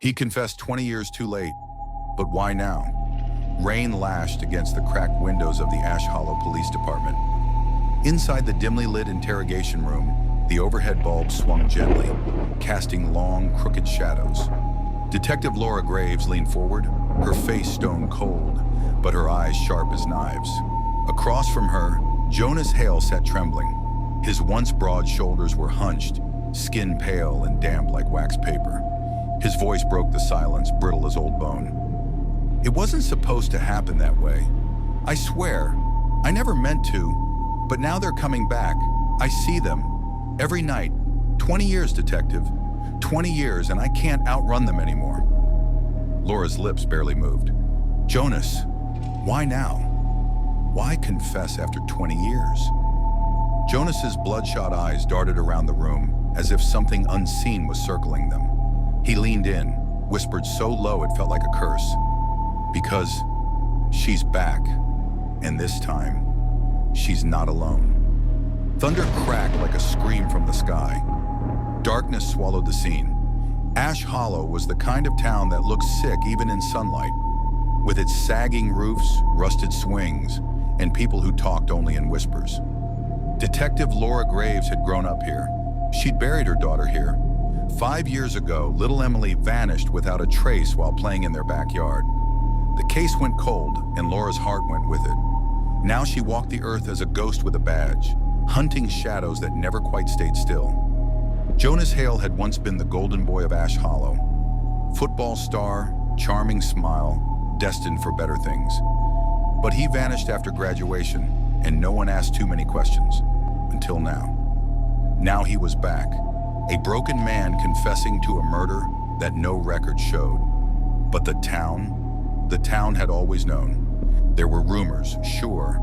He confessed 20 years too late, but why now? Rain lashed against the cracked windows of the Ash Hollow Police Department. Inside the dimly lit interrogation room, the overhead bulb swung gently, casting long, crooked shadows. Detective Laura Graves leaned forward, her face stone cold, but her eyes sharp as knives. Across from her, Jonas Hale sat trembling. His once broad shoulders were hunched, skin pale and damp like wax paper. His voice broke the silence, brittle as old bone. It wasn't supposed to happen that way. I swear, I never meant to, but now they're coming back. I see them. Every night. 20 years, detective. 20 years, and I can't outrun them anymore. Laura's lips barely moved. Jonas, why now? Why confess after 20 years? Jonas's bloodshot eyes darted around the room as if something unseen was circling them. He leaned in, whispered so low it felt like a curse. Because she's back, and this time, she's not alone. Thunder cracked like a scream from the sky. Darkness swallowed the scene. Ash Hollow was the kind of town that looked sick even in sunlight, with its sagging roofs, rusted swings, and people who talked only in whispers. Detective Laura Graves had grown up here. She'd buried her daughter here. 5 years ago, little Emily vanished without a trace while playing in their backyard. The case went cold, and Laura's heart went with it. Now she walked the earth as a ghost with a badge, hunting shadows that never quite stayed still. Jonas Hale had once been the golden boy of Ash Hollow. Football star, charming smile, destined for better things. But he vanished after graduation, and no one asked too many questions. Until now. Now he was back. A broken man confessing to a murder that no record showed. But the town had always known. There were rumors, sure,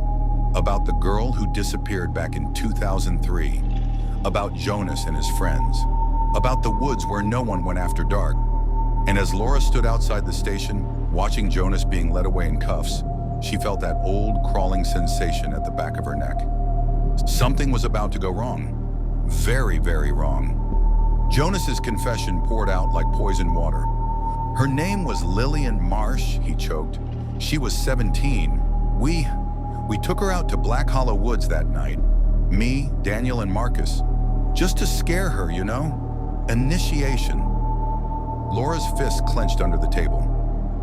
about the girl who disappeared back in 2003, about Jonas and his friends, about the woods where no one went after dark. And as Laura stood outside the station, watching Jonas being led away in cuffs, she felt that old crawling sensation at the back of her neck. Something was about to go wrong. Very, very wrong. Jonas's confession poured out like poison water. Her name was Lillian Marsh, he choked. She was 17. We took her out to Black Hollow Woods that night. Me, Daniel, and Marcus. Just to scare her, you know? Initiation. Laura's fist clenched under the table.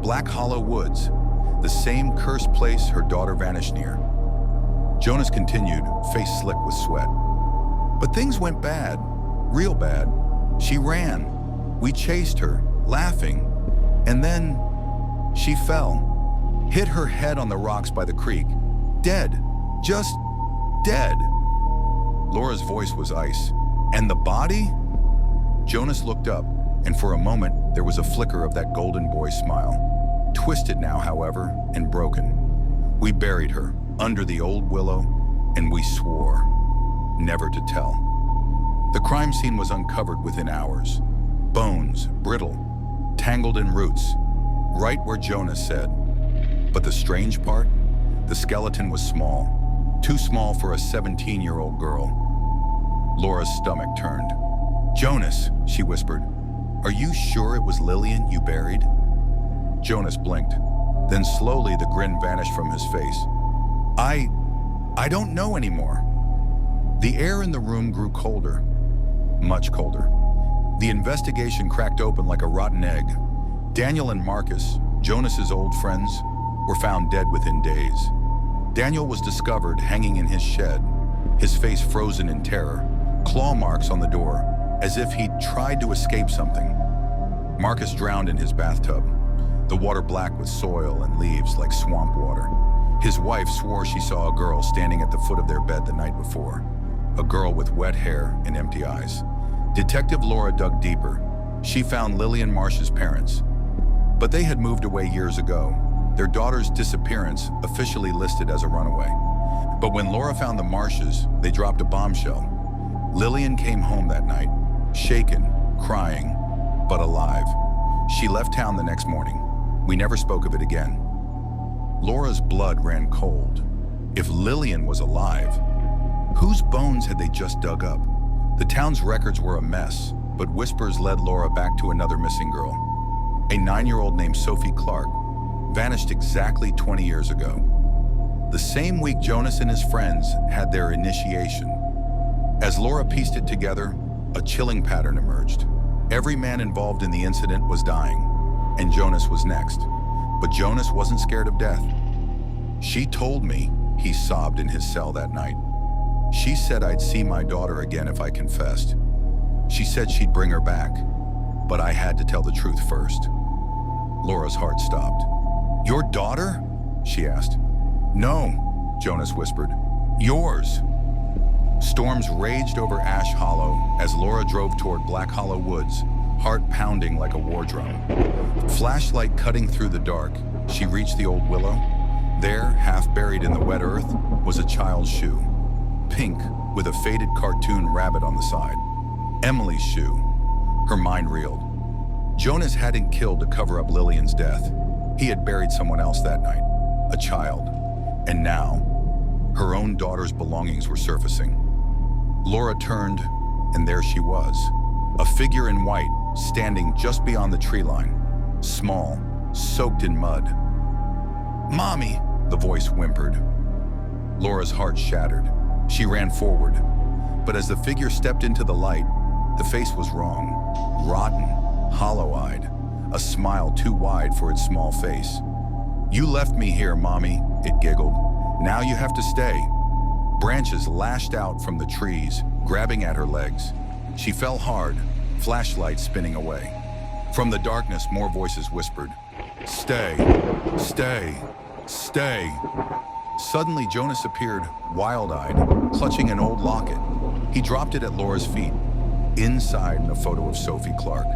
Black Hollow Woods. The same cursed place her daughter vanished near. Jonas continued, face slick with sweat. But things went bad. Real bad. She ran. We chased her, laughing. And then she fell. Hit her head on the rocks by the creek. Dead. Just dead. Laura's voice was ice. And the body? Jonas looked up, and for a moment, there was a flicker of that golden boy smile. Twisted now, however, and broken. We buried her under the old willow, and we swore never to tell. The crime scene was uncovered within hours. Bones, brittle, tangled in roots, right where Jonas said. But the strange part? The skeleton was small, too small for a 17-year-old girl. Laura's stomach turned. Jonas, she whispered, are you sure it was Lillian you buried? Jonas blinked. Then slowly the grin vanished from his face. I don't know anymore. The air in the room grew colder, much colder. The investigation cracked open like a rotten egg. Daniel and Marcus, Jonas's old friends, were found dead within days. Daniel was discovered hanging in his shed, his face frozen in terror, claw marks on the door, as if he'd tried to escape something. Marcus drowned in his bathtub, the water black with soil and leaves like swamp water. His wife swore she saw a girl standing at the foot of their bed the night before, a girl with wet hair and empty eyes. Detective Laura dug deeper. She found Lillian Marsh's parents, but they had moved away years ago, their daughter's disappearance officially listed as a runaway. But when Laura found the Marshes, they dropped a bombshell. Lillian came home that night, shaken, crying, but alive. She left town the next morning. We never spoke of it again. Laura's blood ran cold. If Lillian was alive, whose bones had they just dug up? The town's records were a mess, but whispers led Laura back to another missing girl. a 9-year-old named Sophie Clark, vanished exactly 20 years ago. The same week Jonas and his friends had their initiation. As Laura pieced it together, a chilling pattern emerged. Every man involved in the incident was dying, and Jonas was next. But Jonas wasn't scared of death. "She told me," he sobbed in his cell that night. "She said I'd see my daughter again if I confessed. She said she'd bring her back, but I had to tell the truth first." Laura's heart stopped. "Your daughter?" she asked. "No," Jonas whispered. "Yours." Storms raged over Ash Hollow as Laura drove toward Black Hollow Woods, heart pounding like a war drum. Flashlight cutting through the dark, she reached the old willow. There, half buried in the wet earth, was a child's shoe. Pink, with a faded cartoon rabbit on the side. Emily's shoe. Her mind reeled. Jonas hadn't killed to cover up Lillian's death. He had buried someone else that night, a child. And now, her own daughter's belongings were surfacing. Laura turned, and there she was, a figure in white, standing just beyond the tree line, small, soaked in mud. "Mommy," the voice whimpered. Laura's heart shattered. She ran forward, but as the figure stepped into the light, the face was wrong, rotten, hollow-eyed, a smile too wide for its small face. "You left me here, Mommy," it giggled. "Now you have to stay." Branches lashed out from the trees, grabbing at her legs. She fell hard, flashlight spinning away. From the darkness, more voices whispered, "Stay, stay, stay." Suddenly, Jonas appeared, wild-eyed, clutching an old locket. He dropped it at Laura's feet, inside a photo of Sophie Clark.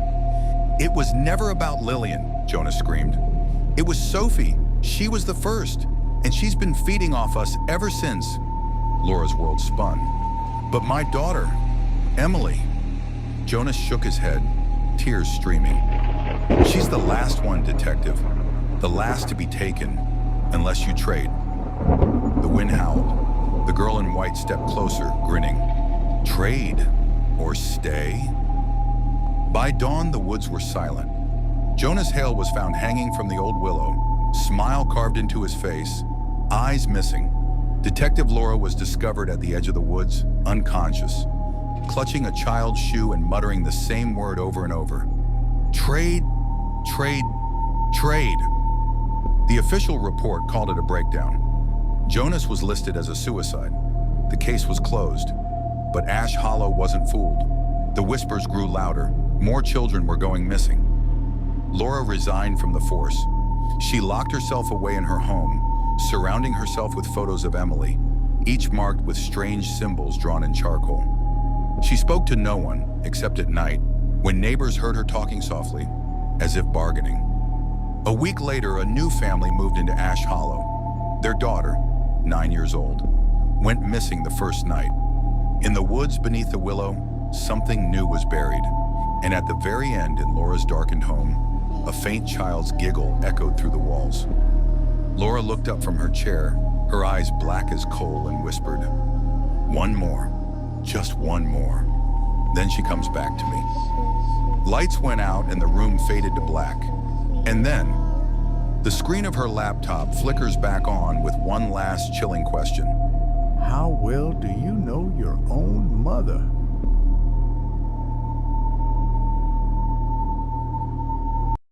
"It was never about Lillian," Jonas screamed. "It was Sophie. She was the first, and she's been feeding off us ever since." Laura's world spun. "But my daughter, Emily." Jonas shook his head, tears streaming. "She's the last one, Detective. The last to be taken, unless you trade." The wind howled. The girl in white stepped closer, grinning. "Trade? Or stay?" By dawn, the woods were silent. Jonas Hale was found hanging from the old willow, smile carved into his face, eyes missing. Detective Laura was discovered at the edge of the woods, unconscious, clutching a child's shoe and muttering the same word over and over. "Trade, trade, trade." The official report called it a breakdown. Jonas was listed as a suicide. The case was closed. But Ash Hollow wasn't fooled. The whispers grew louder. More children were going missing. Laura resigned from the force. She locked herself away in her home, surrounding herself with photos of Emily, each marked with strange symbols drawn in charcoal. She spoke to no one, except at night, when neighbors heard her talking softly, as if bargaining. A week later, a new family moved into Ash Hollow. Their daughter, 9 years old, went missing the first night. In the woods beneath the willow, something new was buried, and at the very end in Laura's darkened home, a faint child's giggle echoed through the walls. Laura looked up from her chair, her eyes black as coal, and whispered, "One more, just one more." Then she comes back to me. Lights went out and the room faded to black. And then, the screen of her laptop flickers back on with one last chilling question. How well do you know your own mother?